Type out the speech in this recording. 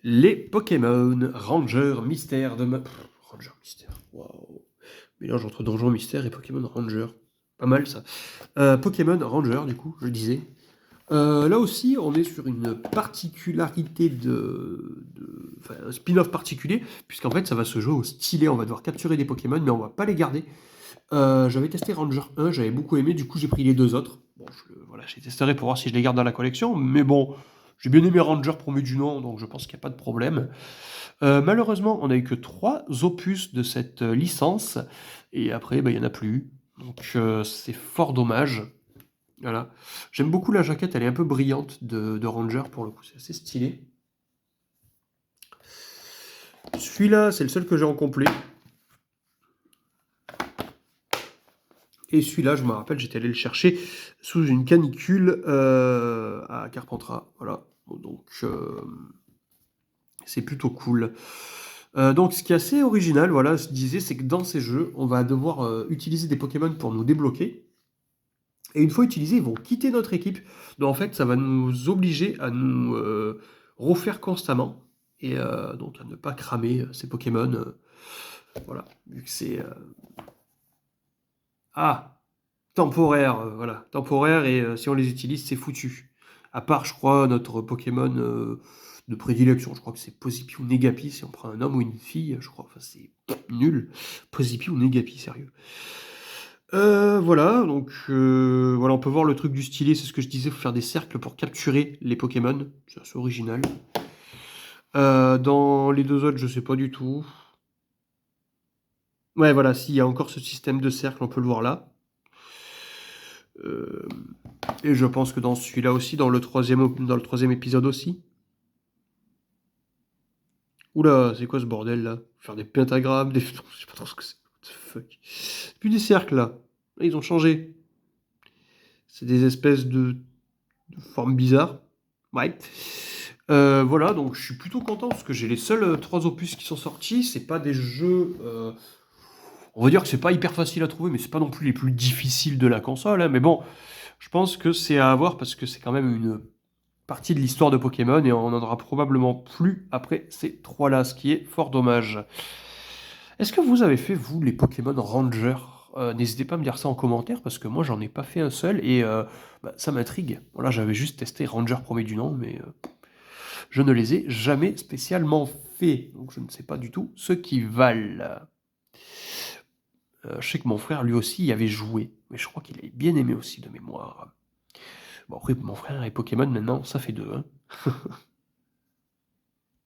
Les Pokémon Ranger Mystère de Ranger Mystère, waouh. Mélange entre Donjon Mystère et Pokémon Ranger. Pas mal ça. Pokémon Ranger, du coup, je le disais. Là aussi, on est sur une particularité enfin, un spin-off particulier, puisqu'en fait, ça va se jouer au stylet. On va devoir capturer des Pokémon, mais on va pas les garder. J'avais testé Ranger 1, j'avais beaucoup aimé, du coup, j'ai pris les deux autres. Bon, voilà, j'ai testé pour voir si je les garde dans la collection, mais bon, j'ai bien aimé Ranger premier du nom, donc je pense qu'il n'y a pas de problème. Malheureusement, on n'a eu que 3 opus de cette licence, et après, bah, il n'y en a plus. Donc c'est fort dommage. Voilà. J'aime beaucoup la jaquette, elle est un peu brillante de Ranger pour le coup, c'est assez stylé. Celui-là, c'est le seul que j'ai en complet. Et celui-là, je me rappelle, j'étais allé le chercher sous une canicule à Carpentras. Voilà. Bon, donc, c'est plutôt cool. Donc, ce qui est assez original, voilà, je disais, c'est que dans ces jeux, on va devoir utiliser des Pokémon pour nous débloquer. Et une fois utilisés, ils vont quitter notre équipe. Donc, en fait, ça va nous obliger à nous refaire constamment. Et donc, à ne pas cramer ces Pokémon. Voilà. Vu que c'est. Ah! Temporaire, voilà. Temporaire, et si on les utilise, c'est foutu. À part, je crois, notre Pokémon de prédilection. Je crois que c'est Posipi ou Négapi, si on prend un homme ou une fille, je crois. Enfin, c'est nul. Posipi ou Négapi, sérieux. Voilà, donc voilà, on peut voir le truc du stylet, c'est ce que je disais, faut faire des cercles pour capturer les Pokémon. C'est assez original. Dans les deux autres, je sais pas du tout. Ouais, voilà, s'il y a encore ce système de cercle, on peut le voir là. Euh, et je pense que dans celui-là aussi, dans le troisième épisode aussi. Oula, c'est quoi ce bordel là? Faire des pentagrammes, des. Je sais pas trop ce que c'est. What the fuck. C'est plus des cercles là. Là, ils ont changé. C'est des espèces de formes bizarres. Ouais. Voilà, donc je suis plutôt content parce que j'ai les seuls 3 opus qui sont sortis. C'est pas des jeux. On va dire que c'est pas hyper facile à trouver, mais c'est pas non plus les plus difficiles de la console, hein. Mais bon, je pense que c'est à avoir parce que c'est quand même une partie de l'histoire de Pokémon et on n'en aura probablement plus après ces 3-là, ce qui est fort dommage. Est-ce que vous avez fait, vous, les Pokémon Ranger? N'hésitez pas à me dire ça en commentaire parce que moi j'en ai pas fait un seul et bah, ça m'intrigue. Voilà, j'avais juste testé Ranger premier du nom, mais je ne les ai jamais spécialement fait, donc je ne sais pas du tout ce qu'ils valent. Je sais que mon frère lui aussi y avait joué, mais je crois qu'il avait bien aimé aussi de mémoire. Bon après mon frère et Pokémon maintenant, ça fait deux, hein.